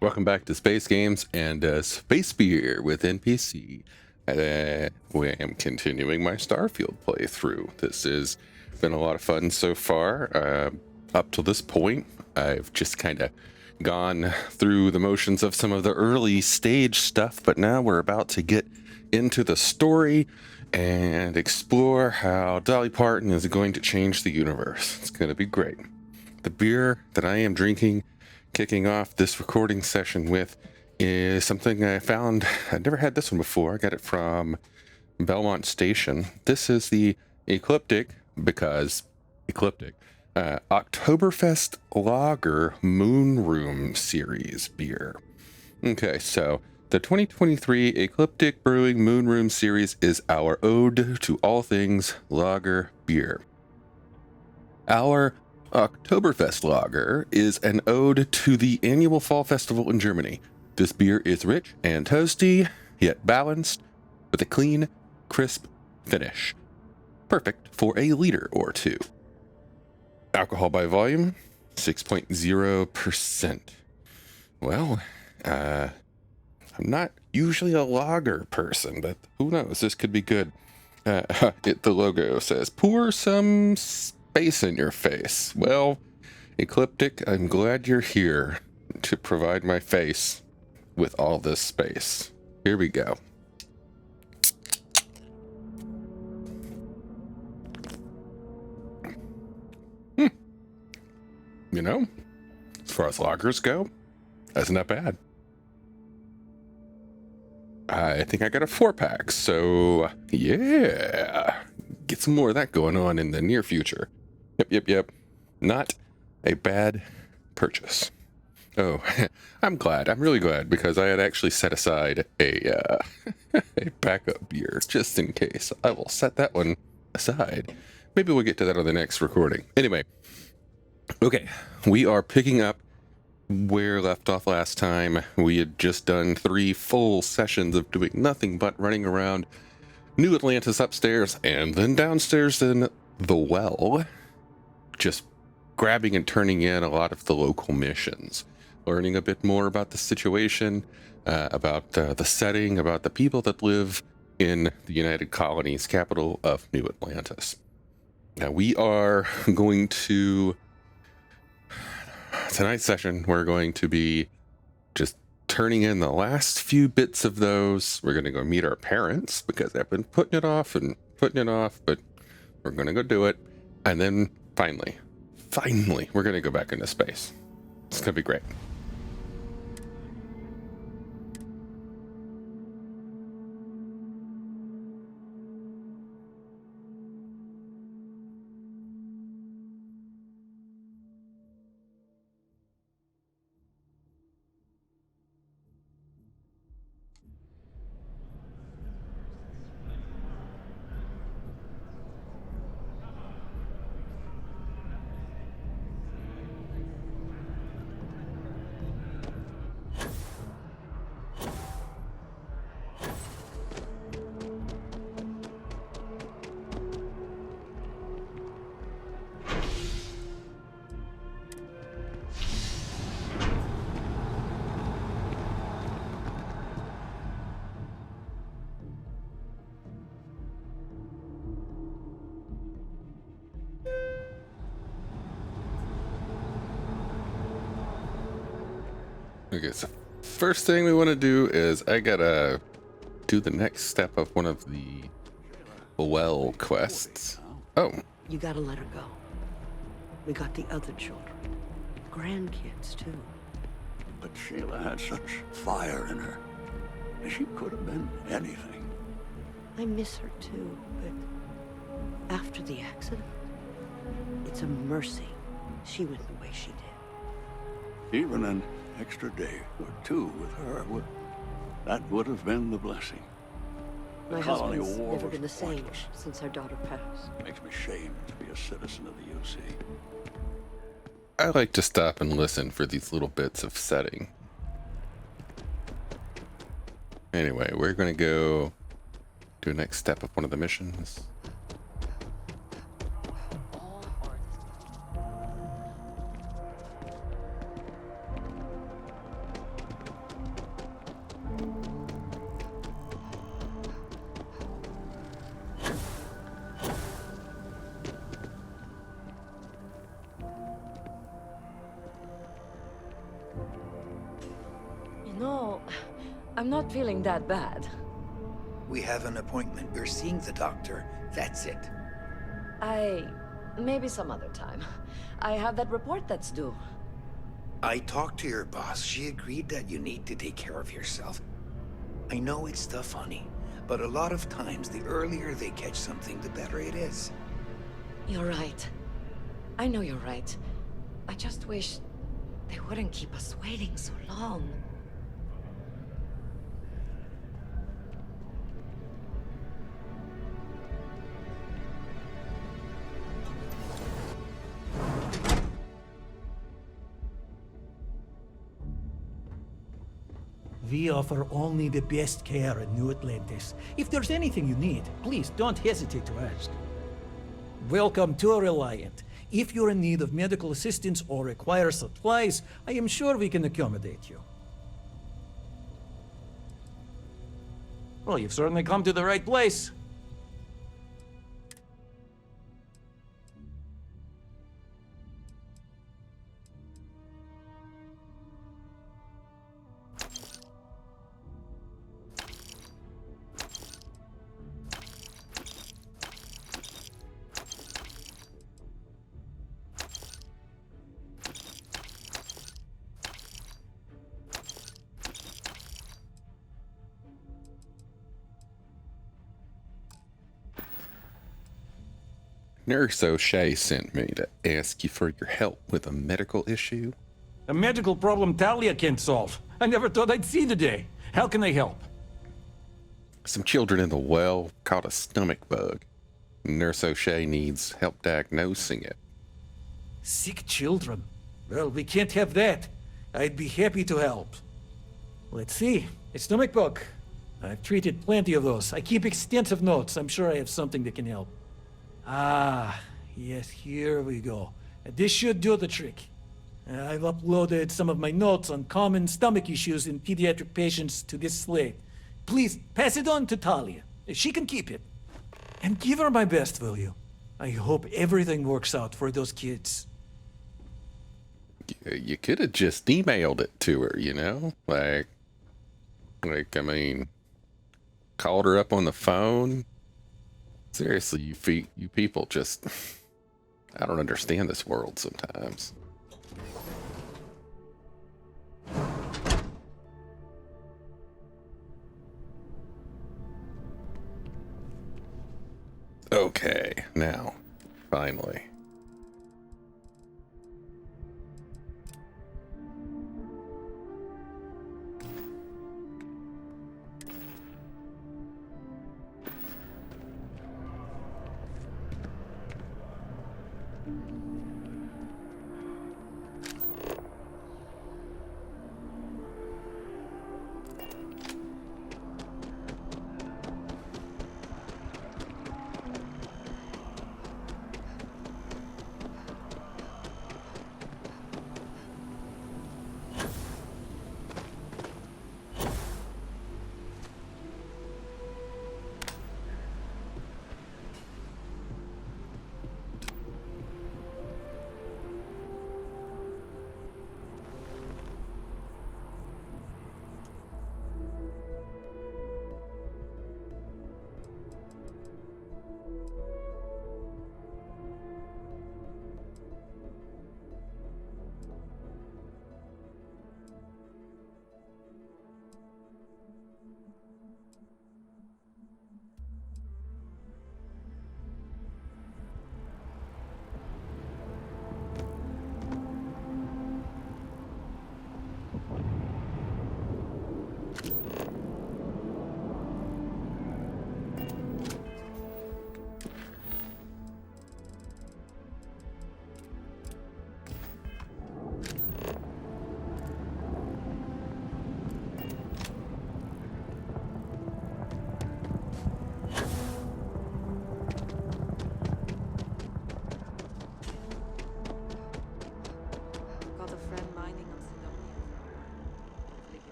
Welcome back to Space Games and Space Beer with NPC. I am continuing my Starfield playthrough. This has been a lot of fun so far. Up to this point, I've just kind of gone through the motions of some of the early stage stuff, but now we're about to get into the story and explore how Dolly Parton is going to change the universe. It's going to be great. The beer that I am drinking, kicking off this recording session with, is something I found. I'd never had this one before. I got it from Belmont Station. This is the Ecliptic, because Ecliptic, Oktoberfest Lager Moonroom Series beer. Okay, so the 2023 Ecliptic Brewing Moonroom Series is our ode to all things lager beer. Our Oktoberfest Lager is an ode to the annual fall festival in Germany. This beer is rich and toasty, yet balanced, with a clean, crisp finish. Perfect for a liter or two. Alcohol by volume, 6.0%. Well, I'm not usually a lager person, but who knows, this could be good. The logo says, pour some space in your face. Well, Ecliptic, I'm glad you're here to provide my face with all this space. Here we go. You know, as far as lagers go, that's not bad. I think I got a 4-pack, so yeah, get some more of that going on in the near future. Yep. Not a bad purchase. Oh, I'm glad. I'm really glad, because I had actually set aside a backup beer just in case. I will set that one aside. Maybe we'll get to that on the next recording. Anyway, okay, we are picking up where we left off last time. We had just done 3 full sessions of doing nothing but running around New Atlantis upstairs and then downstairs in the well, just grabbing and turning in a lot of the local missions, learning a bit more about the situation, about the setting, about the people that live in the United Colonies, capital of New Atlantis. Now we are going to, tonight's session, we're going to be just turning in the last few bits of those. We're going to go meet our parents, because I've been putting it off, but we're going to go do it. And then finally, we're going to go back into space. It's going to be great. Okay, so first thing we want to do is I gotta do the next step of one of the well quests. Oh, You gotta let her go. We got the other children. Grandkids, too. But Sheila had such fire in her. She could have been anything. I miss her, too, but after the accident, it's a mercy she went the way she did. Even an extra day or 2 with her would have been the blessing. The My colony husband's war never was been the same pointless. since our daughter passed. Makes me ashamed to be a citizen of the UC. I like to stop and listen for these little bits of setting. Anyway, we're gonna go do the next step of one of the missions. I'm not feeling that bad. We have an appointment. You're seeing the doctor. That's it. Maybe some other time. I have that report that's due. I talked to your boss. She agreed that you need to take care of yourself. I know it's tough, honey, but a lot of times the earlier they catch something, the better it is. You're right. I know you're right. I just wish they wouldn't keep us waiting so long. We offer only the best care in New Atlantis. If there's anything you need, please don't hesitate to ask. Welcome to Reliant. If you're in need of medical assistance or require supplies, I am sure we can accommodate you. Well, you've certainly come to the right place. Nurse O'Shea sent me to ask you for your help with a medical issue. A medical problem Talia can't solve. I never thought I'd see the day. How can I help? Some children in the well caught a stomach bug. Nurse O'Shea needs help diagnosing it. Sick children? Well, we can't have that. I'd be happy to help. Let's see. A stomach bug. I've treated plenty of those. I keep extensive notes. I'm sure I have something that can help. Ah, yes, here we go. This should do the trick. I've uploaded some of my notes on common stomach issues in pediatric patients to this slate. Please, pass it on to Talia. She can keep it. And give her my best, will you? I hope everything works out for those kids. You could have just emailed it to her, you know? I mean, called her up on the phone. Seriously, you people just... I don't understand this world sometimes. Okay, now, finally.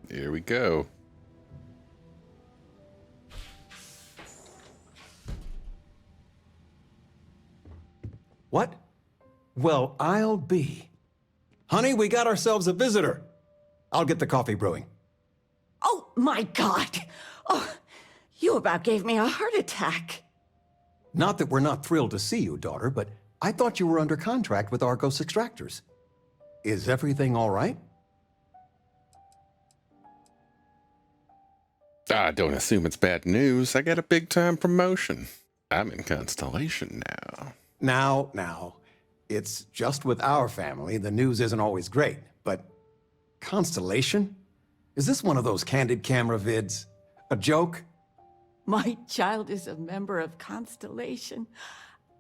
Here we go. What? Well, I'll be. Honey, we got ourselves a visitor. I'll get the coffee brewing. Oh, my God! Oh, you about gave me a heart attack. Not that we're not thrilled to see you, daughter, but I thought you were under contract with Argos Extractors. Is everything all right? Don't assume it's bad news. I got a big-time promotion. I'm in Constellation now. Now, it's just with our family, the news isn't always great, but Constellation? Is this one of those candid camera vids? A joke? My child is a member of Constellation.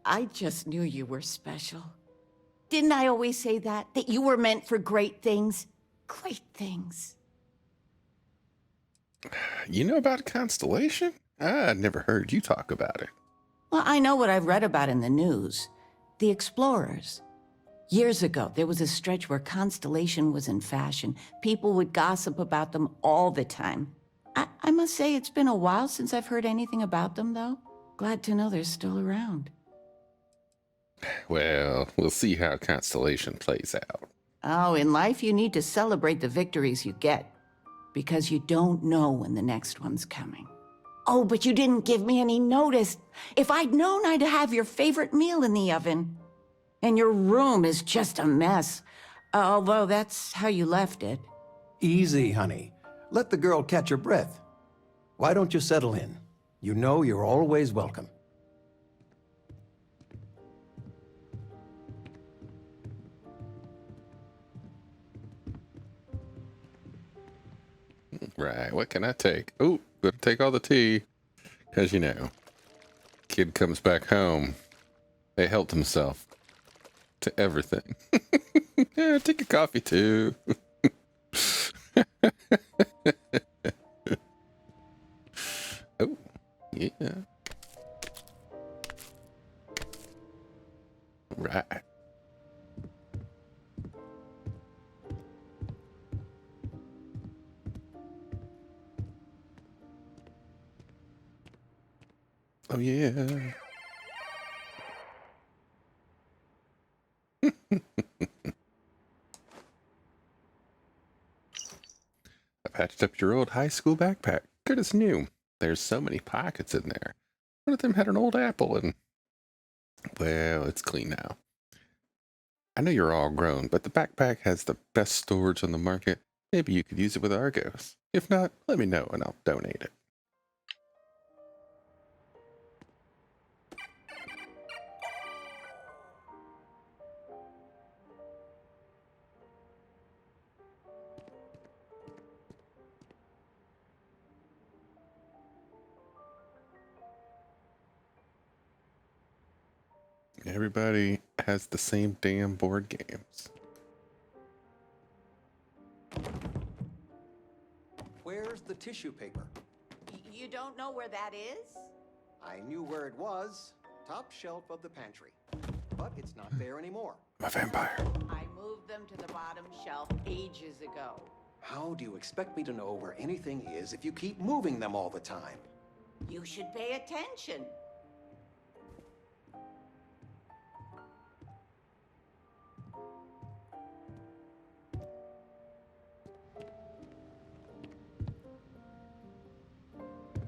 I just knew you were special. Didn't I always say that? That you were meant for great things? Great things. You know about Constellation? I never heard you talk about it. Well, I know what I've read about in the news. The Explorers. Years ago, there was a stretch where Constellation was in fashion. People would gossip about them all the time. I must say it's been a while since I've heard anything about them, though. Glad to know they're still around. Well, we'll see how Constellation plays out. Oh, in life you need to celebrate the victories you get. Because you don't know when the next one's coming. Oh, but you didn't give me any notice. If I'd known, I'd have your favorite meal in the oven. And your room is just a mess. Although that's how you left it. Easy, honey. Let the girl catch her breath. Why don't you settle in? You know you're always welcome. Right, what can I take? Oh, gotta take all the tea. Because, you know, kid comes back home. They helped himself to everything. Yeah, take a coffee too. Oh, yeah. Right. Oh, yeah. I patched up your old high school backpack. Good as new. There's so many pockets in there. One of them had an old apple and... Well, it's clean now. I know you're all grown, but the backpack has the best storage on the market. Maybe you could use it with Argos. If not, let me know and I'll donate it. Everybody has the same damn board games. Where's the tissue paper? You don't know where that is? I knew where it was. Top shelf of the pantry. But it's not there anymore. I'm a vampire. I moved them to the bottom shelf ages ago. How do you expect me to know where anything is if you keep moving them all the time? You should pay attention.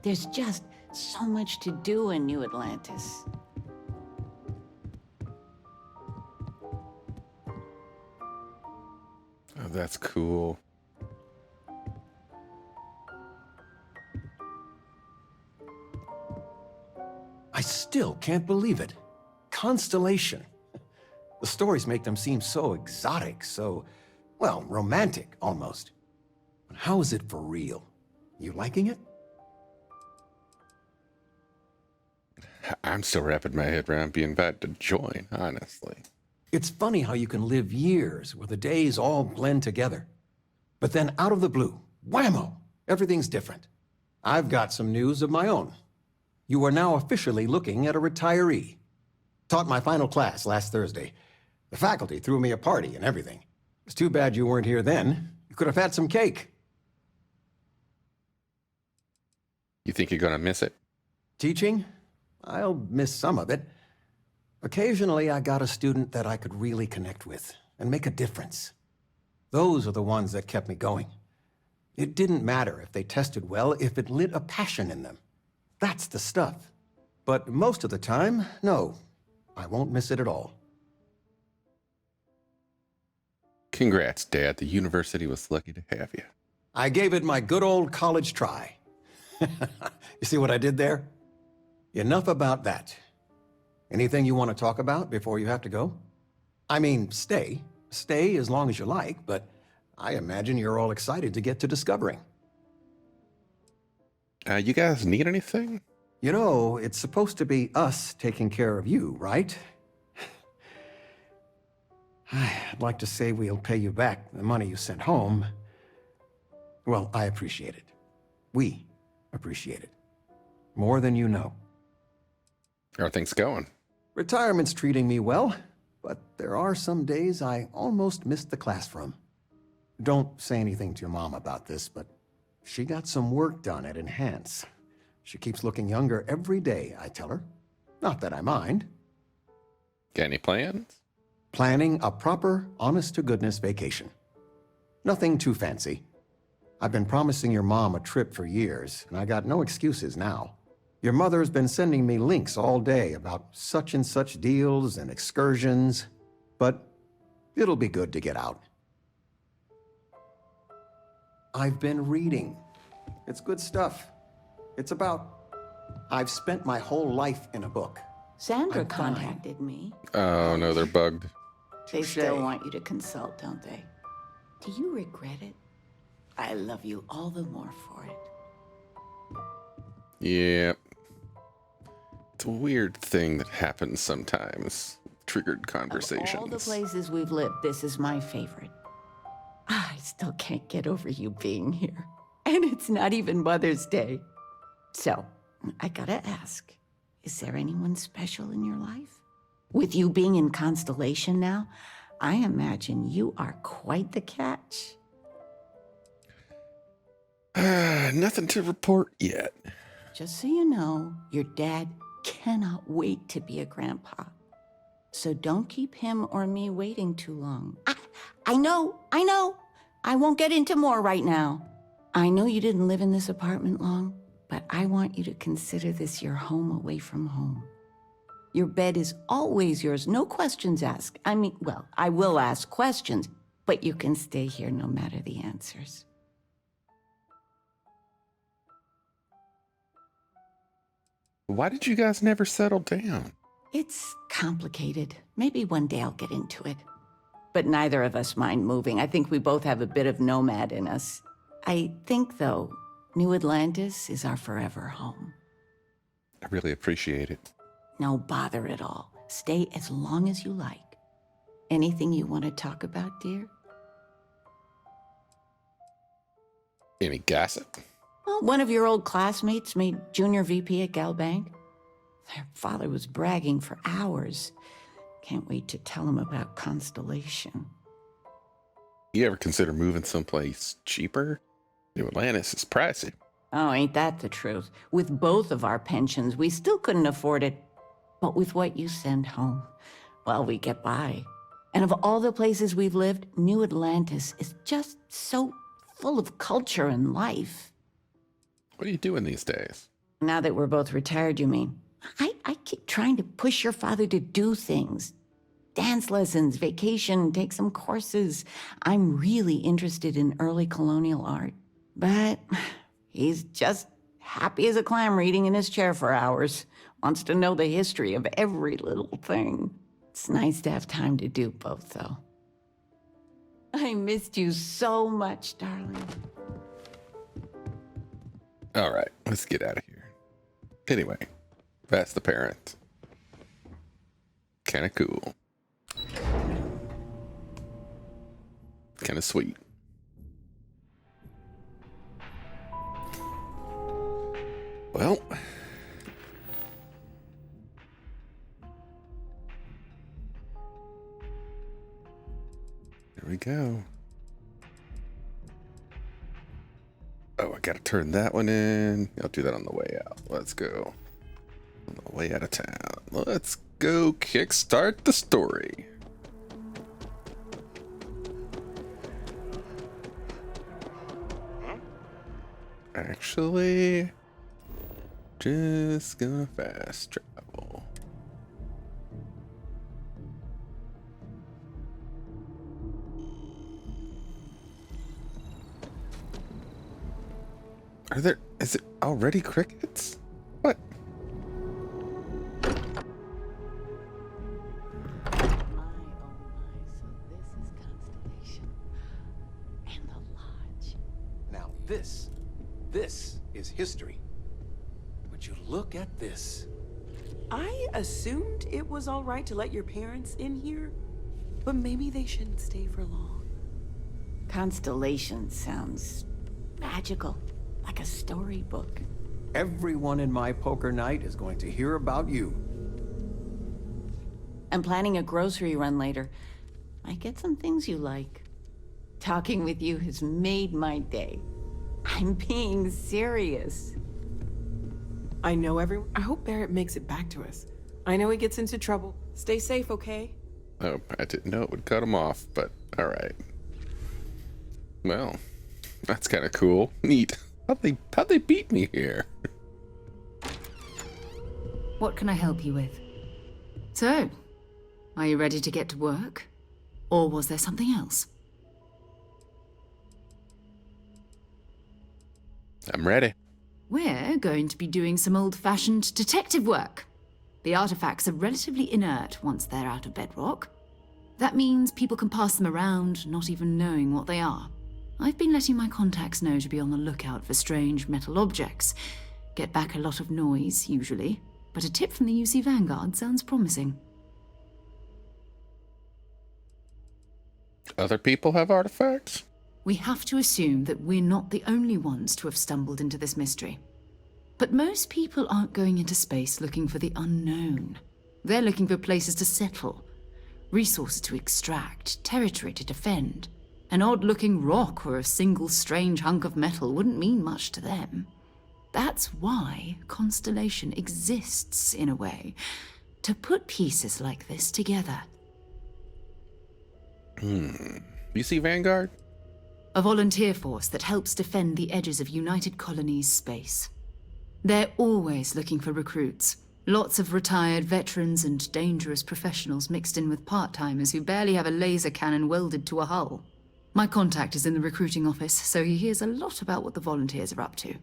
There's just so much to do in New Atlantis. Oh, that's cool. I still can't believe it. Constellation. The stories make them seem so exotic, so, well, romantic, almost. But how is it for real? You liking it? I'm still wrapping my head around being invited to join, honestly. It's funny how you can live years where the days all blend together. But then out of the blue, whammo, everything's different. I've got some news of my own. You are now officially looking at a retiree. Taught my final class last Thursday. The faculty threw me a party and everything. It's too bad you weren't here then. You could have had some cake. You think you're gonna miss it? Teaching? I'll miss some of it. Occasionally, I got a student that I could really connect with and make a difference. Those are the ones that kept me going. It didn't matter if they tested well, if it lit a passion in them. That's the stuff. But most of the time, no. I won't miss it at all. Congrats, Dad. The university was lucky to have you. I gave it my good old college try. You see what I did there? Enough about that. Anything you want to talk about before you have to go? I mean, stay. Stay as long as you like, but I imagine you're all excited to get to discovering. You guys need anything? You know, it's supposed to be us taking care of you, right? I'd like to say we'll pay you back the money you sent home. Well, I appreciate it. We appreciate it. More than you know. How are things going? Retirement's treating me well, but there are some days I almost missed the classroom. Don't say anything to your mom about this, but she got some work done at Enhance. She keeps looking younger every day, I tell her. Not that I mind. Got any plans? Planning a proper, honest-to-goodness vacation. Nothing too fancy. I've been promising your mom a trip for years, and I got no excuses now. Your mother's been sending me links all day about such and such deals and excursions, but it'll be good to get out. I've been reading. It's good stuff. It's about... I've spent my whole life in a book. Sandra I'm fine. contacted me. Oh, no, they're bugged. They still Touche. want you to consult, don't they? Do you regret it? I love you all the more for it. Yeah. It's a weird thing that happens sometimes. Triggered conversations. Of all the places we've lived, this is my favorite. I still can't get over you being here. And it's not even Mother's Day. So, I gotta ask, is there anyone special in your life? With you being in Constellation now, I imagine you are quite the catch. Nothing to report yet. Just so you know, your dad cannot wait to be a grandpa. So don't keep him or me waiting too long. I know. I won't get into more right now. I know you didn't live in this apartment long, but I want you to consider this your home away from home. Your bed is always yours, no questions asked. I mean, well, I will ask questions, but you can stay here no matter the answers. Why did you guys never settle down? It's complicated. Maybe one day I'll get into it. But neither of us mind moving. I think we both have a bit of nomad in us. I think, though, New Atlantis is our forever home. I really appreciate it. No bother at all. Stay as long as you like. Anything you want to talk about, dear? Any gossip? Well, one of your old classmates made junior VP at Galbank. Their father was bragging for hours. Can't wait to tell him about Constellation. You ever consider moving someplace cheaper? New Atlantis is pricey. Oh, ain't that the truth? With both of our pensions, we still couldn't afford it. But with what you send home, well, we get by. And of all the places we've lived, New Atlantis is just so full of culture and life. What are you doing these days? Now that we're both retired, you mean? I keep trying to push your father to do things. Dance lessons, vacation, take some courses. I'm really interested in early colonial art. But he's just happy as a clam reading in his chair for hours. Wants to know the history of every little thing. It's nice to have time to do both, though. I missed you so much, darling. All right, let's get out of here. Anyway, that's the parent. Kind of cool. Kind of sweet. Well, there we go. Oh, I gotta turn that one in. I'll do that on the way out. Let's go. On the way out of town. Let's go kickstart the story. Actually, just gonna fast travel. Is it already crickets? What? My, oh my, so this is Constellation. And the lodge. Now this is history. Would you look at this? I assumed it was all right to let your parents in here, but maybe they shouldn't stay for long. Constellation sounds magical, like a storybook. Everyone in my poker night is going to hear about you. I'm planning a grocery run later. Might get some things you like. Talking with you has made my day. I'm being serious. I know everyone. I hope Barrett makes it back to us. I know he gets into trouble. Stay safe, okay? Oh, I didn't know it would cut him off, but all right. Well, that's kind of cool. Neat. How'd they beat me here? What can I help you with? So, are you ready to get to work? Or was there something else? I'm ready. We're going to be doing some old-fashioned detective work. The artifacts are relatively inert once they're out of bedrock. That means people can pass them around, not even knowing what they are. I've been letting my contacts know to be on the lookout for strange metal objects. Get back a lot of noise, usually, but a tip from the UC Vanguard sounds promising. Other people have artifacts? We have to assume that we're not the only ones to have stumbled into this mystery. But most people aren't going into space looking for the unknown. They're looking for places to settle, resources to extract, territory to defend. An odd-looking rock or a single strange hunk of metal wouldn't mean much to them. That's why Constellation exists, in a way, to put pieces like this together. You see Vanguard? A volunteer force that helps defend the edges of United Colonies space. They're always looking for recruits. Lots of retired veterans and dangerous professionals mixed in with part-timers who barely have a laser cannon welded to a hull. My contact is in the recruiting office, so he hears a lot about what the volunteers are up to.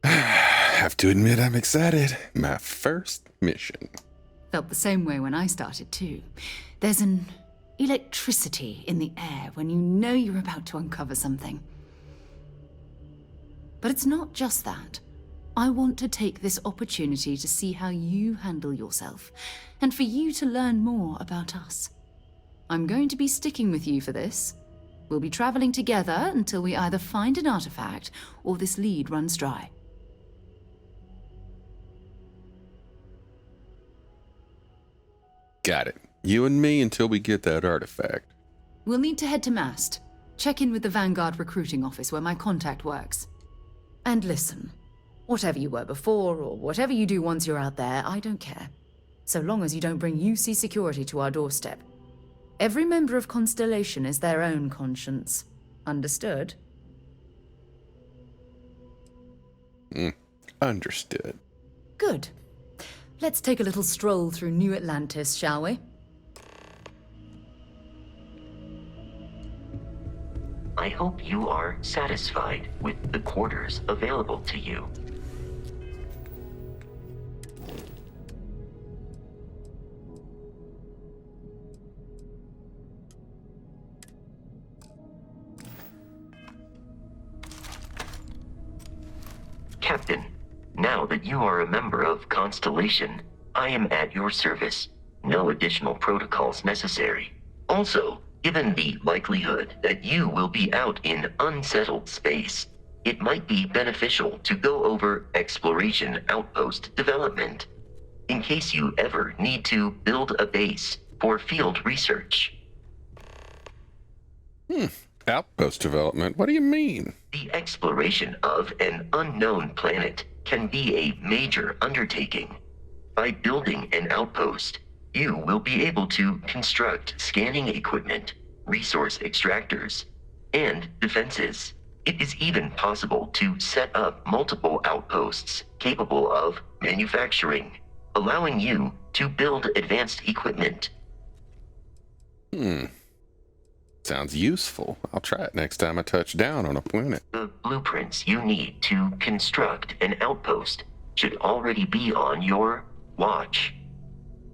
Have to admit I'm excited. My first mission. Felt the same way when I started too. There's an electricity in the air when you know you're about to uncover something. But it's not just that. I want to take this opportunity to see how you handle yourself, and for you to learn more about us. I'm going to be sticking with you for this. We'll be traveling together until we either find an artifact or this lead runs dry. Got it. You and me until we get that artifact. We'll need to head to Mast. Check in with the Vanguard recruiting office where my contact works. And listen, whatever you were before or whatever you do once you're out there, I don't care. So long as you don't bring UC security to our doorstep. Every member of Constellation is their own conscience. Understood? Understood. Good. Let's take a little stroll through New Atlantis, shall we? I hope you are satisfied with the quarters available to you. Captain, now that you are a member of Constellation, I am at your service. No additional protocols necessary. Also, given the likelihood that you will be out in unsettled space, it might be beneficial to go over exploration outpost development, in case you ever need to build a base for field research. Outpost development? What do you mean? The exploration of an unknown planet can be a major undertaking. By building an outpost, you will be able to construct scanning equipment, resource extractors, and defenses. It is even possible to set up multiple outposts capable of manufacturing, allowing you to build advanced equipment. Sounds useful. I'll try it next time I touch down on a planet. The blueprints you need to construct an outpost should already be on your watch.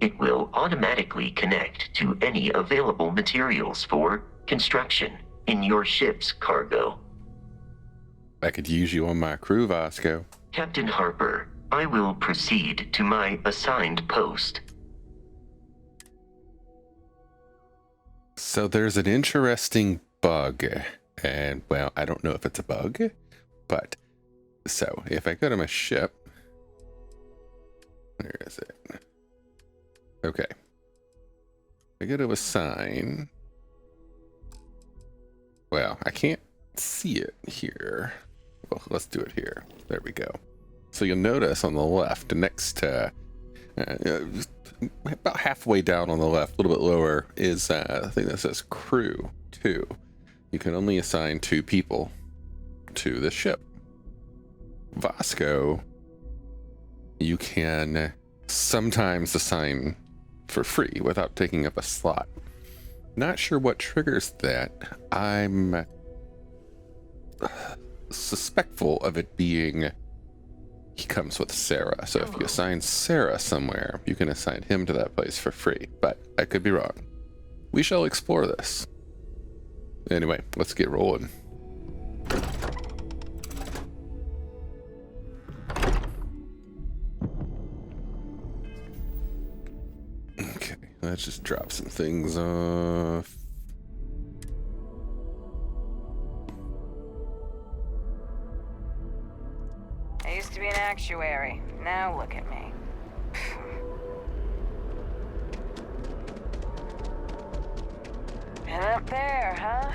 It will automatically connect to any available materials for construction in your ship's cargo. I could use you on my crew, Vasco. Captain Harper, I will proceed to my assigned post. So there's an interesting bug, and well, I don't know if it's a bug, but so if I go to my ship, where is it? Okay. I go to assign. Well, I can't see it here. Well, let's do it here. There we go. So you'll notice on the left, next to about halfway down on the left, a little bit lower, is a thing that says crew 2. You can only assign 2 people to the ship. Vasco, you can sometimes assign for free without taking up a slot. Not sure what triggers that. I'm suspectful of it being he comes with Sarah. So if you assign Sarah somewhere, you can assign him to that place for free. But I could be wrong. We shall explore this. Anyway, let's get rolling. Okay, let's just drop some things off. I used to be an actuary. Now look at me. And up there, huh?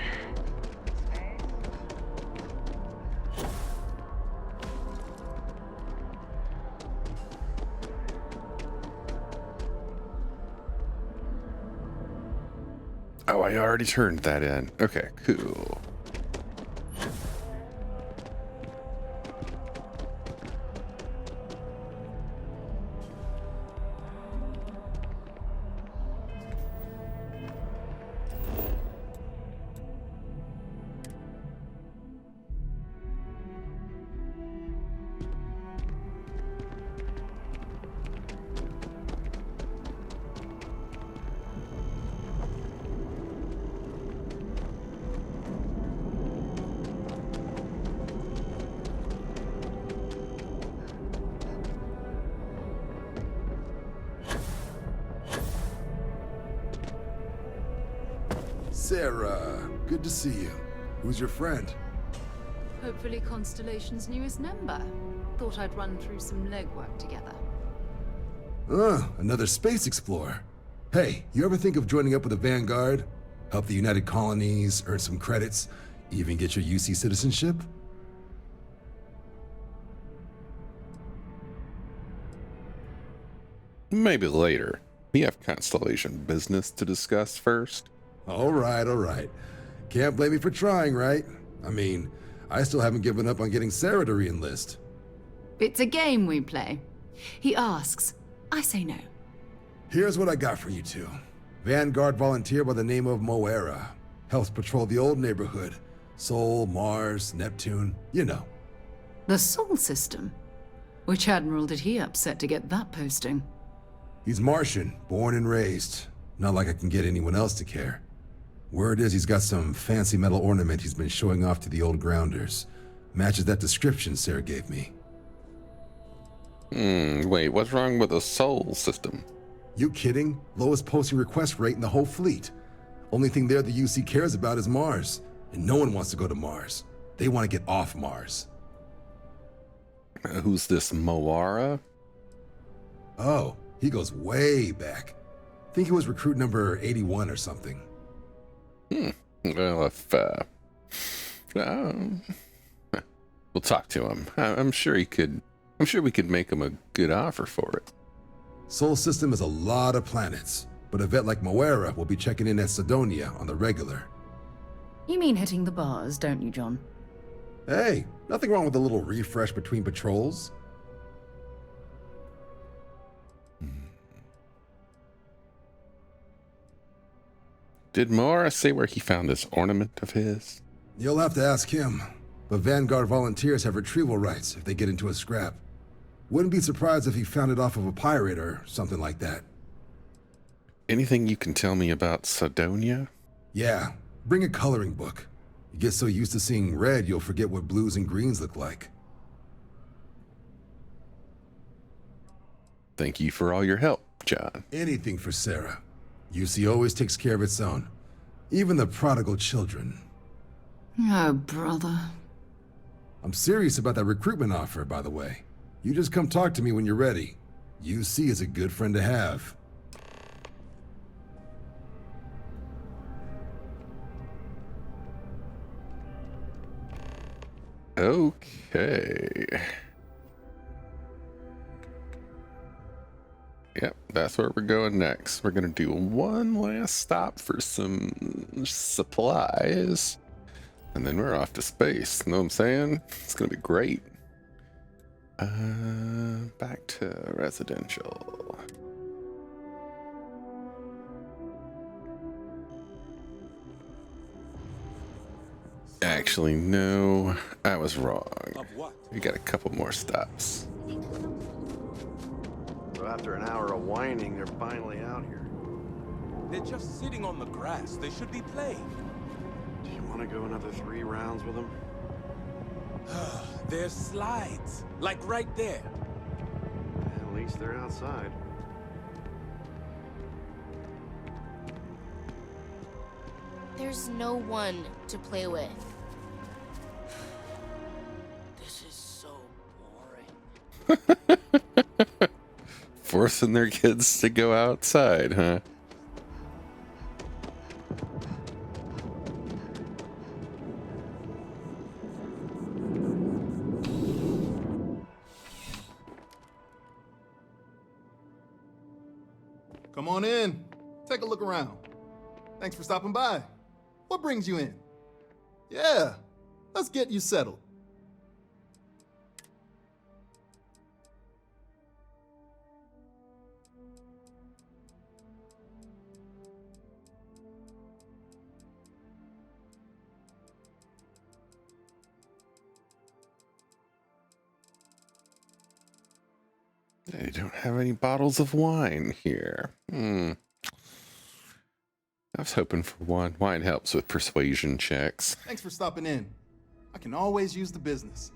Oh, I already turned that in. Okay, cool. Sarah, good to see you. Who's your friend? Hopefully Constellation's newest member. Thought I'd run through some legwork together. Another space explorer. Hey, you ever think of joining up with the Vanguard? Help the United Colonies, earn some credits, even get your UC citizenship? Maybe later. We have Constellation business to discuss first. All right. Can't blame me for trying, right? I mean, I still haven't given up on getting Sarah to re-enlist. It's a game we play. He asks, I say no. Here's what I got for you two. Vanguard volunteer by the name of Moera. Helps patrol the old neighborhood. Sol, Mars, Neptune, you know. The Sol system? Which admiral did he upset to get that posting? He's Martian, born and raised. Not like I can get anyone else to care. Word is he's got some fancy metal ornament he's been showing off to the old grounders. Matches that description Sarah gave me. Wait, what's wrong with the Sol system? You kidding? Lowest posting request rate in the whole fleet. Only thing there the UC cares about is Mars. And no one wants to go to Mars. They want to get off Mars. Who's this Moara? Oh, he goes way back. Think he was recruit number 81 or something. Well, if We'll talk to him. I'm sure we could make him a good offer for it. Sol system is a lot of planets, but a vet like Moira will be checking in at Cydonia on the regular. You mean hitting the bars, don't you, John? Hey, nothing wrong with a little refresh between patrols. Did Moira say where he found this ornament of his? You'll have to ask him, but Vanguard volunteers have retrieval rights if they get into a scrap. Wouldn't be surprised if he found it off of a pirate or something like that. Anything you can tell me about Cydonia? Yeah, bring a coloring book. You get so used to seeing red, you'll forget what blues and greens look like. Thank you for all your help, John. Anything for Sarah. UC always takes care of its own. Even the prodigal children. Oh, brother. I'm serious about that recruitment offer, by the way. You just come talk to me when you're ready. UC is a good friend to have. Okay. Yep, that's where we're going next. We're gonna do one last stop for some supplies, and then we're off to space. Know what I'm saying? It's gonna be great. Back to residential. Actually, no, I was wrong. We got a couple more stops. So after an hour of whining, they're finally out here. They're just sitting on the grass. They should be playing. Do you want to go another 3 rounds with them? There's slides, like right there. At least they're outside. There's no one to play with. This is so boring. Forcing their kids to go outside, huh? Come on in. Take a look around. Thanks for stopping by. What brings you in? Yeah, let's get you settled. They don't have any bottles of wine here. I was hoping for one. Wine helps with persuasion checks. Thanks for stopping in. I can always use the business.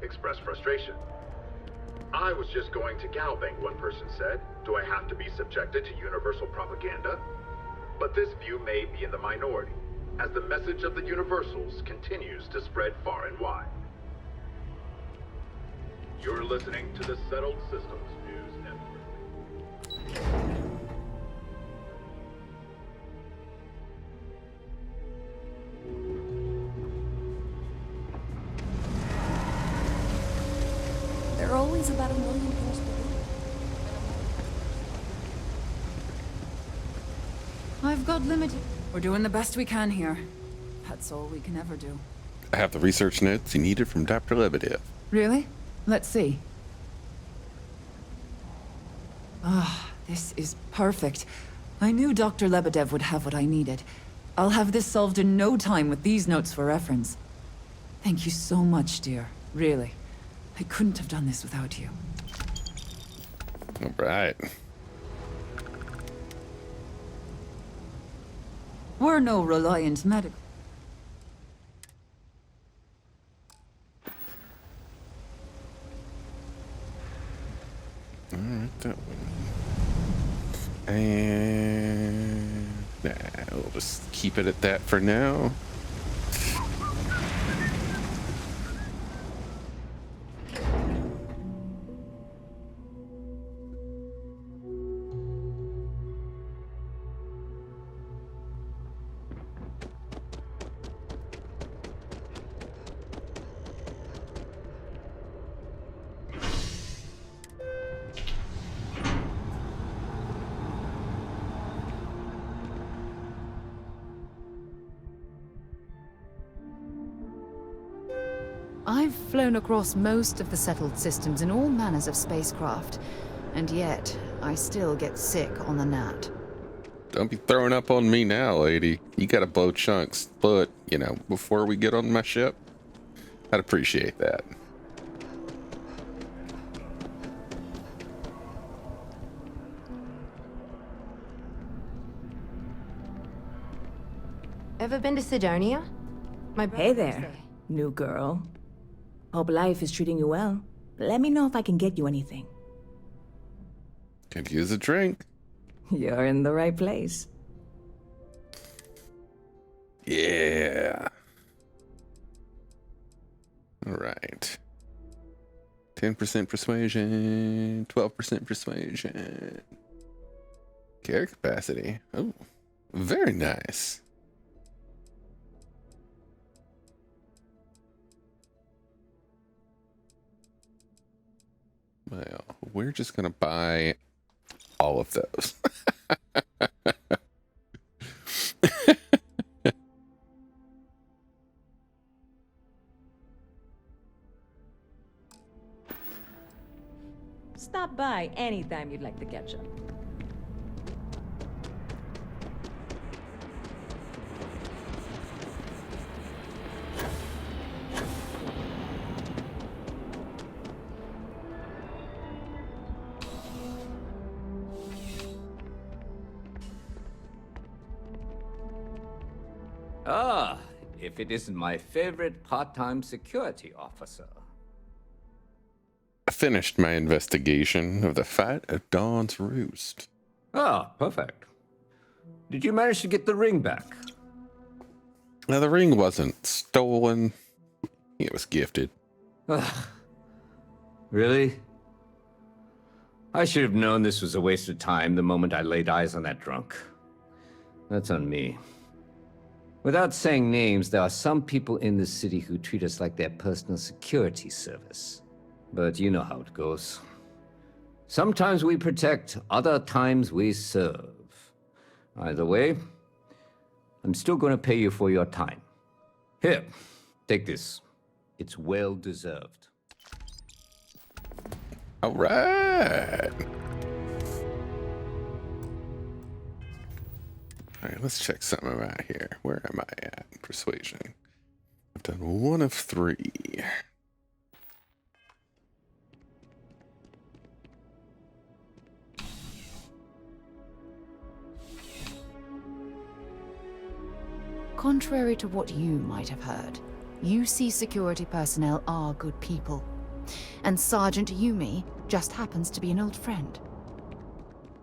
Express frustration. I was just going to galbank, one person said. Do I have to be subjected to universal propaganda? But this view may be in the minority, as the message of the universals continues to spread far and wide. You're listening to the Settled Systems News Network. There are always about 1 million things to do. I've got limited. We're doing the best we can here. That's all we can ever do. I have the research notes you needed from Dr. Lebedev. Really? Let's see. Ah, this is perfect. I knew Dr. Lebedev would have what I needed. I'll have this solved in no time with these notes for reference. Thank you so much, dear. Really. I couldn't have done this without you. All right. We're no reliant medical. Alright, that one. And nah, we'll just keep it at that for now. I've flown across most of the settled systems in all manners of spacecraft, and yet I still get sick on the gnat. Don't be throwing up on me now, lady. You gotta blow chunks, but, you know, before we get on my ship, I'd appreciate that. Ever been to Cydonia? Hey there, new girl. Hope life is treating you well. Let me know if I can get you anything. Could use a drink. You're in the right place. Yeah. All right. 10% persuasion, 12% persuasion. Care capacity. Oh, very nice. Well, we're just going to buy all of those. Stop by anytime you'd like to catch up. Ah, if it isn't my favorite part-time security officer. I finished my investigation of the fight at Dawn's Roost. Ah, perfect. Did you manage to get the ring back? Now, the ring wasn't stolen. It was gifted. Ugh. Really? I should have known this was a waste of time the moment I laid eyes on that drunk. That's on me. Without saying names, there are some people in this city who treat us like their personal security service. But you know how it goes. Sometimes we protect, other times we serve. Either way, I'm still going to pay you for your time. Here, take this. It's well deserved. All right. All right, let's check something out here. Where am I at? Persuasion. I've done 1 of 3. Contrary to what you might have heard, UC security personnel are good people. And Sergeant Yumi just happens to be an old friend.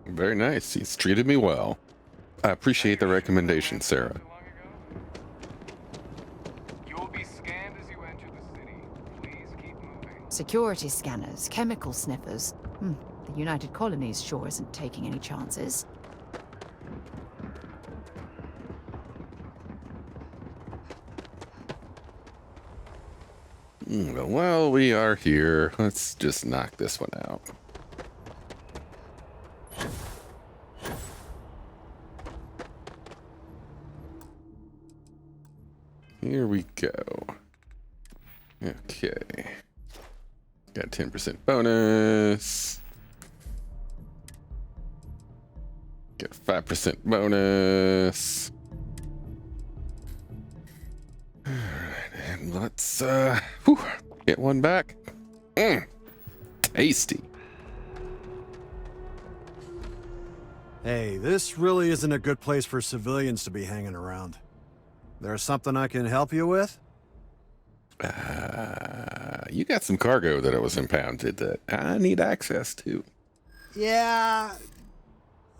Very nice. He's treated me well. I appreciate the recommendation, Sarah. You will be scanned as you enter the city. Please keep moving. Security scanners, chemical sniffers. The United Colonies sure isn't taking any chances. Well, we are here. Let's just knock this one out. Here we go. Okay. Got 10% bonus. Get 5% bonus. All right, and let's get one back. Tasty. Hey, this really isn't a good place for civilians to be hanging around. There's something I can help you with? You got some cargo that was impounded that I need access to. Yeah,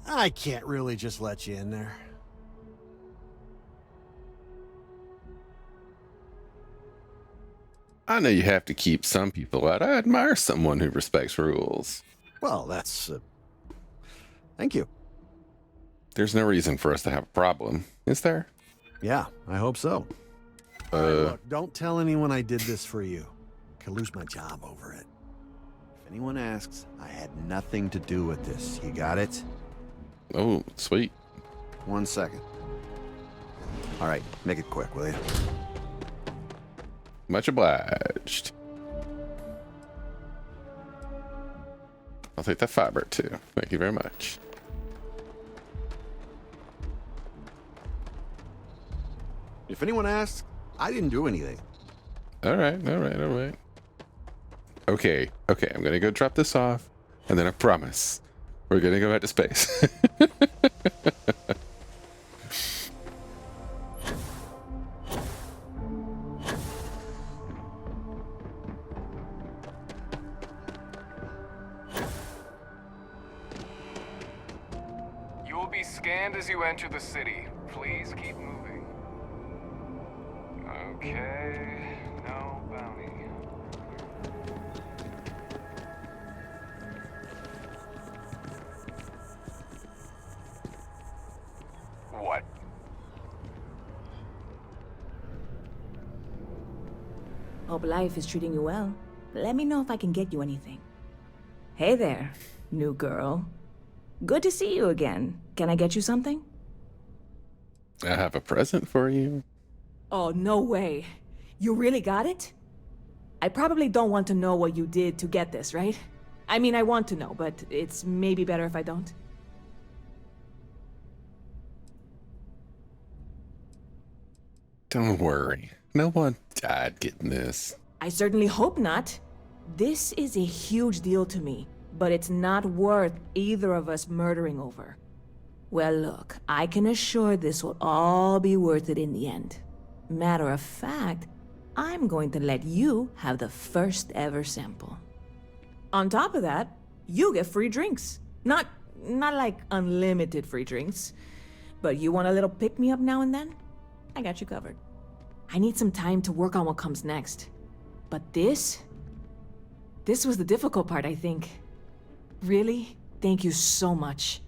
I can't really just let you in there. I know you have to keep some people out. I admire someone who respects rules. Well, that's... thank you. There's no reason for us to have a problem, is there? Yeah, I hope so. Look, don't tell anyone I did this for you. Could lose my job over it. If anyone asks, I had nothing to do with this. You got it? Oh, sweet. 1 second. All right, make it quick, will you? Much obliged. I'll take that fiber too. Thank you very much. If anyone asks, I didn't do anything. All right. Okay, I'm gonna go drop this off, and then I promise we're gonna go back to space. You will be scanned as you enter the city. Please keep moving. Okay, no bounty. What? Hope life is treating you well. Let me know if I can get you anything. Hey there, new girl. Good to see you again. Can I get you something? I have a present for you. Oh, no way. You really got it? I probably don't want to know what you did to get this, right? I mean, I want to know, but it's maybe better if I don't. Don't worry. No one died getting this. I certainly hope not. This is a huge deal to me, but it's not worth either of us murdering over. Well, look, I can assure this will all be worth it in the end. Matter of fact, I'm going to let you have the first ever sample. On top of that, you get free drinks. Not like unlimited free drinks, but you want a little pick-me-up now and then? I got you covered. I need some time to work on what comes next. But this was the difficult part, I think. Really, thank you so much.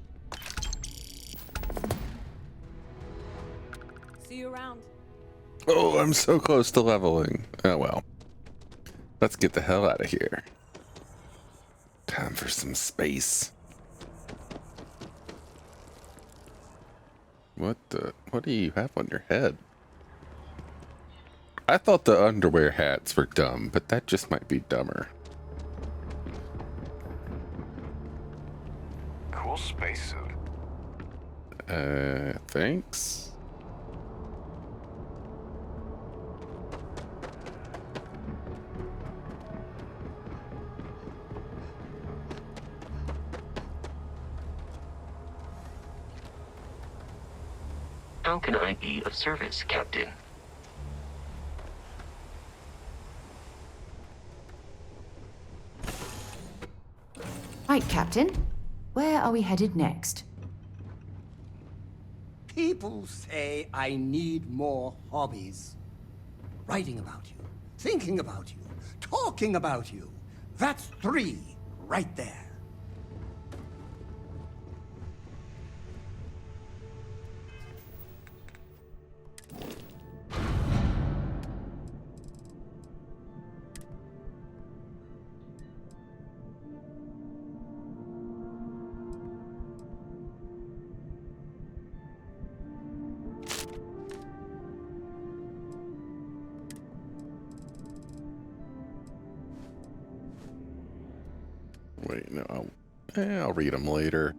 See you around. Oh, I'm so close to leveling. Oh well. Let's get the hell out of here. Time for some space. What do you have on your head? I thought the underwear hats were dumb, but that just might be dumber. Cool spacesuit. Thanks. How can I be of service, Captain? Right, Captain. Where are we headed next? People say I need more hobbies. Writing about you, thinking about you, talking about you. That's 3 right there. Wait, no, I'll read them later.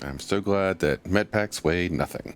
I'm so glad that medpacks weigh nothing.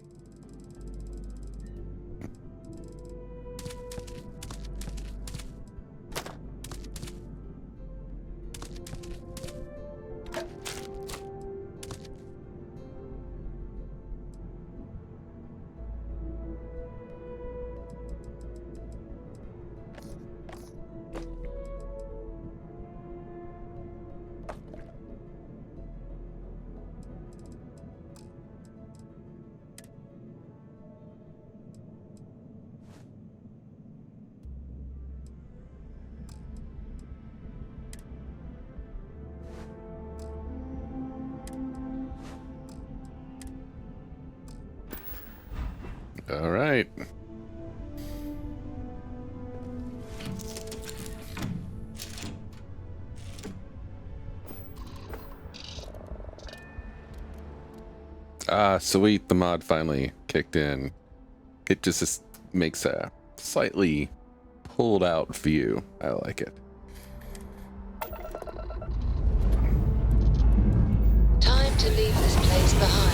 All right. Ah, sweet. The mod finally kicked in. It just makes a slightly pulled out view. I like it. Time to leave this place behind.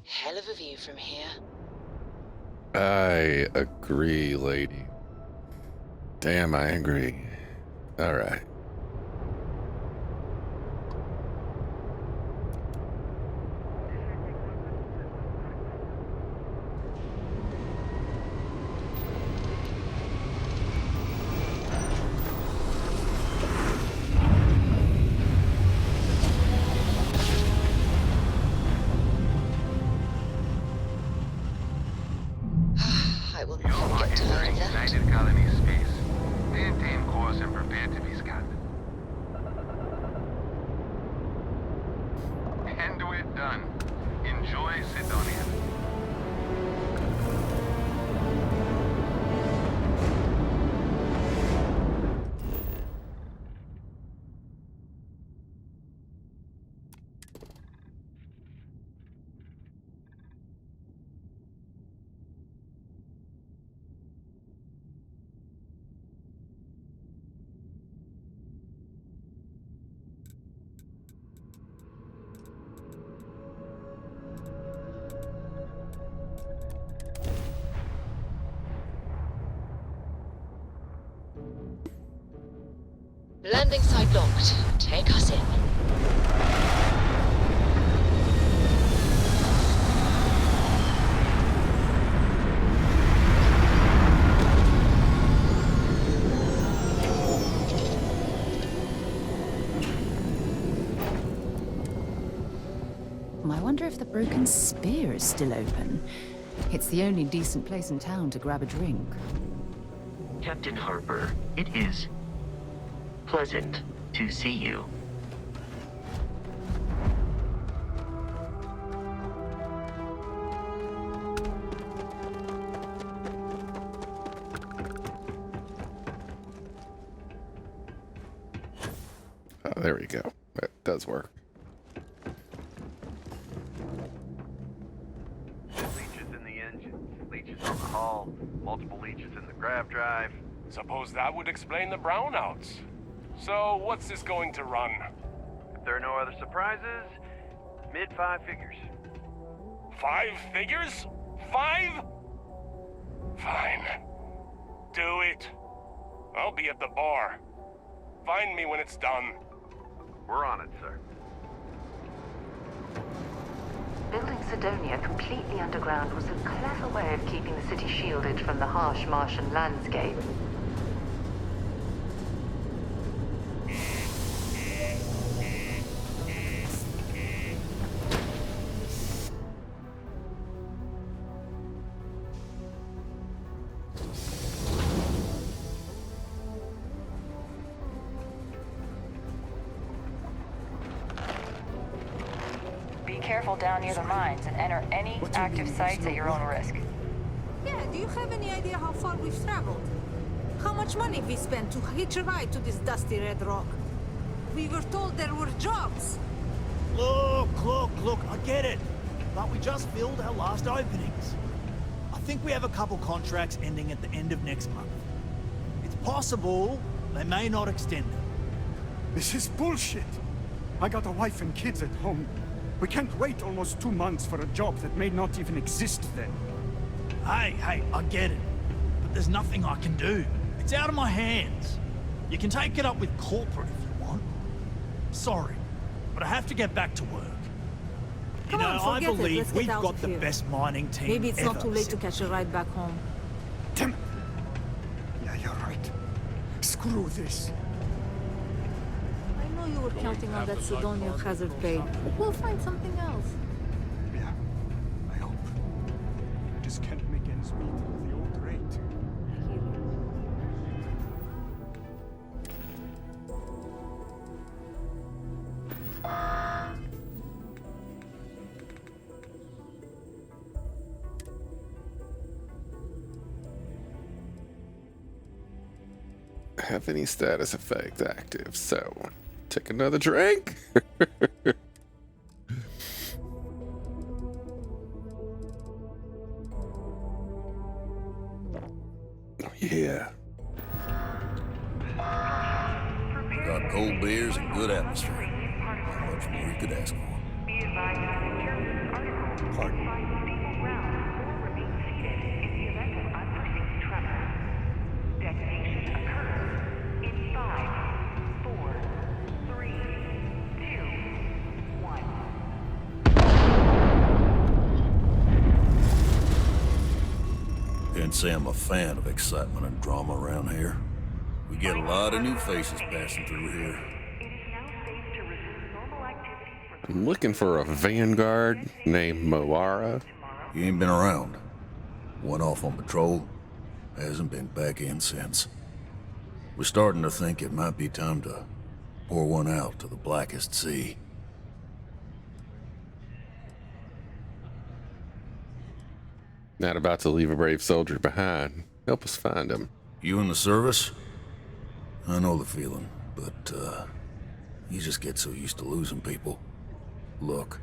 Hell of a view from here. I agree, lady. Damn, I agree. All right. Landing site locked. Take us in. I wonder if the Broken Spear is still open. It's the only decent place in town to grab a drink. Captain Harper, it is pleasant to see you. Oh, there we go. That does work. Leeches in the engine, leeches on the hull, multiple leeches in the grav drive. Suppose that would explain the brownouts. So, what's this going to run? If there are no other surprises, mid-5 figures. 5 figures? 5? Fine. Do it. I'll be at the bar. Find me when it's done. We're on it, sir. Building Cydonia completely underground was a clever way of keeping the city shielded from the harsh Martian landscape. Careful down near the mines and enter any active sites at your own risk. Yeah, do you have any idea how far we've traveled? How much money we spent to hitch a ride to this dusty red rock? We were told there were jobs. Look, I get it. But we just filled our last openings. I think we have a couple contracts ending at the end of next month. It's possible they may not extend them. This is bullshit. I got a wife and kids at home. We can't wait almost 2 months for a job that may not even exist then. Hey, I get it. But there's nothing I can do. It's out of my hands. You can take it up with corporate if you want. Sorry, but I have to get back to work. Come on, I forget it. believe Let's get we've out got of the here. best mining team Maybe it's not ever. too late to catch a ride back home. Damn it. Yeah, you're right. Screw this. I know you were counting on that Cydonia hazard pay. We'll find something else. Yeah, I hope. Just can't make ends meet at the old rate. Have any status effect active, so take another drink. Oh yeah. We got cold beers and good atmosphere. How much more you could ask for? Pardon? Can't say I'm a fan of excitement and drama around here. We get a lot of new faces passing through here. I'm looking for a vanguard named Moara. He ain't been around. Went off on patrol. Hasn't been back in since. We're starting to think it might be time to pour one out to the blackest sea. Not about to leave a brave soldier behind. Help us find him. You in the service? I know the feeling, but, you just get so used to losing people. Look,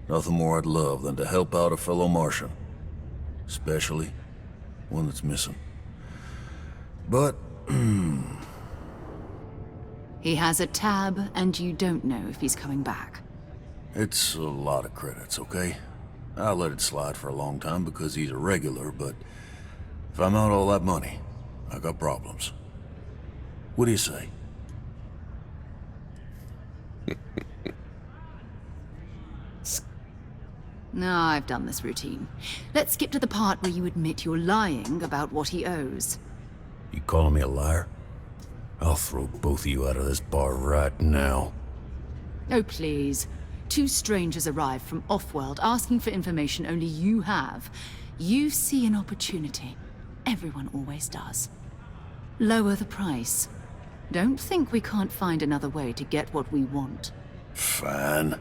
nothing more I'd love than to help out a fellow Martian. Especially one that's missing. But, He has a tab, and you don't know if he's coming back. it's a lot of credits, okay? I let it slide for a long time because he's a regular, but if I'm out all that money, I got problems. What do you say? No, I've done this routine. Let's skip to the part where you admit you're lying about what he owes. You calling me a liar? I'll throw both of you out of this bar right now. Oh, please. Two strangers arrive from off-world asking for information only you have. You see an opportunity. Everyone always does. Lower the price. Don't think we can't find another way to get what we want. Fine.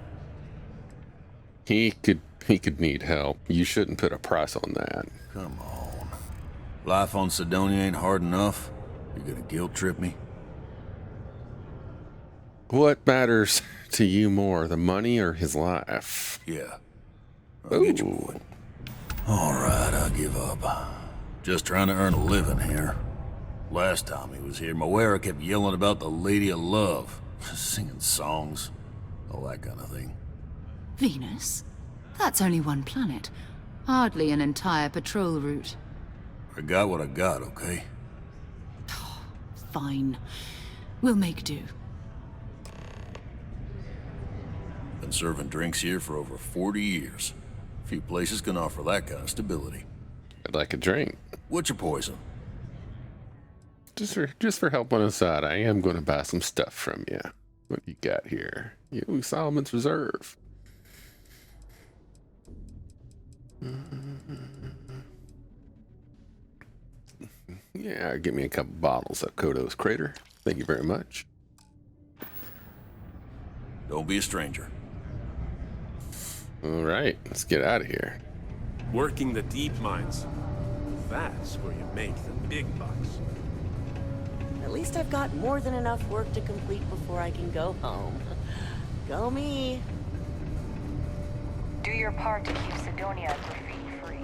He could need help. You shouldn't put a price on that. Come on. Life on Cydonia ain't hard enough. You're gonna guilt trip me? What matters to you more, the money or his life? Yeah. I'll get your point. Alright, I'll give up. Just trying to earn a living here. Last time he was here, Moara kept yelling about the Lady of Love. Singing songs. All that kind of thing. Venus? That's only one planet. Hardly an entire patrol route. I got what I got, okay? Fine. We'll make do. Been serving drinks here for over 40 years. Few places can offer that kind of stability. I'd like a drink. What's your poison? Just for help on the side, I am going to buy some stuff from you. What you got here? You Solomon's Reserve. Yeah, give me a couple bottles of Kodo's Crater. Thank you very much. Don't be a stranger. All right, let's get out of here. Working the deep mines. That's where you make the big bucks. At least I've got more than enough work to complete before I can go home. Go me. Do your part to keep Cydonia graffiti-free.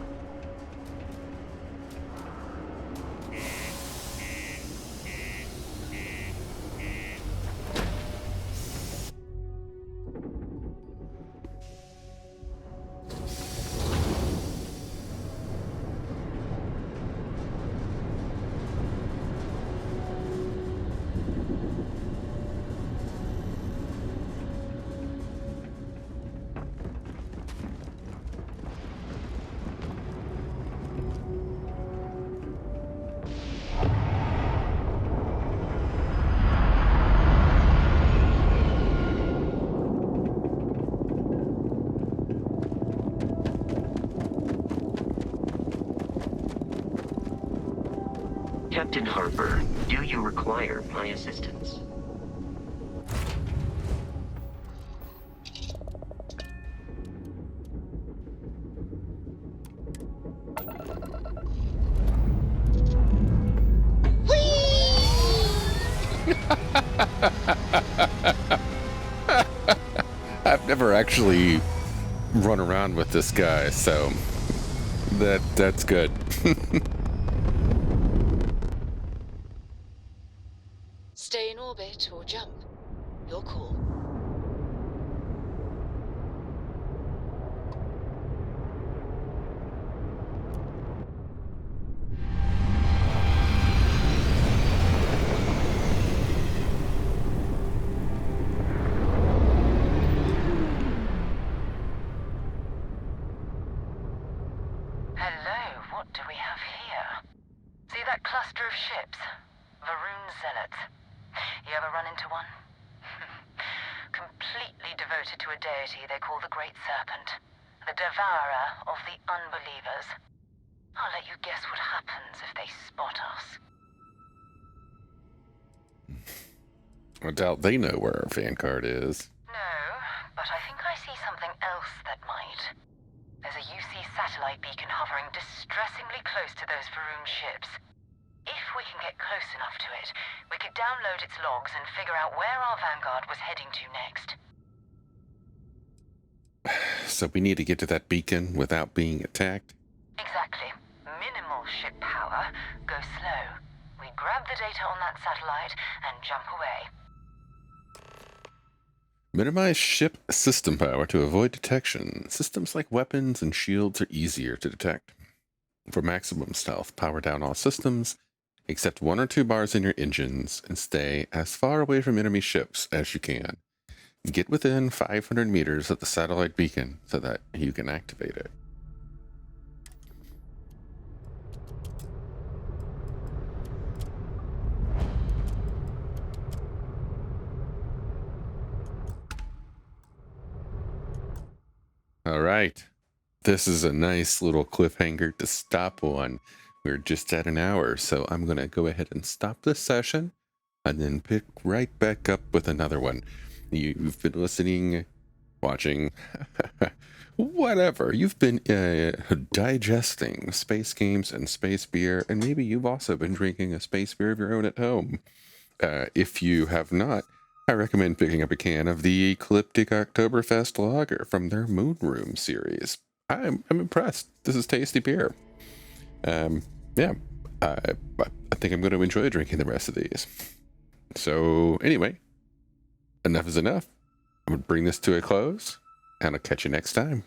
Captain Harper, do you require my assistance? I've never actually run around with this guy, so that's good. Stay in orbit or jump. Your call. Hello, what do we have here? See that cluster of ships? Varun Zealots. You ever run into one? Completely devoted to a deity they call the Great Serpent, the devourer of the unbelievers. I'll let you guess what happens if they spot us. I doubt they know where our fan card is. No, but I think I see something else that might. There's a UC satellite beacon hovering distressingly close to those Varun ships. If we can get close enough to it, we could download its logs and figure out where our vanguard was heading to next. So we need to get to that beacon without being attacked? Exactly. Minimal ship power. Go slow. We grab the data on that satellite and jump away. Minimize ship system power to avoid detection. Systems like weapons and shields are easier to detect. For maximum stealth, power down all systems, except 1 or 2 bars in your engines, and stay as far away from enemy ships as you can. Get within 500 meters of the satellite beacon so that you can activate it. All right. This is a nice little cliffhanger to stop on. We're just at an hour, so I'm going to go ahead and stop this session and then pick right back up with another one. You've been listening, watching, whatever. You've been digesting space games and space beer, and maybe you've also been drinking a space beer of your own at home. If you have not, I recommend picking up a can of the Ecliptic Oktoberfest lager from their Moon Room series. I'm impressed. This is tasty beer. Yeah, I think I'm going to enjoy drinking the rest of these. So anyway, enough is enough. I'm going to bring this to a close, and I'll catch you next time.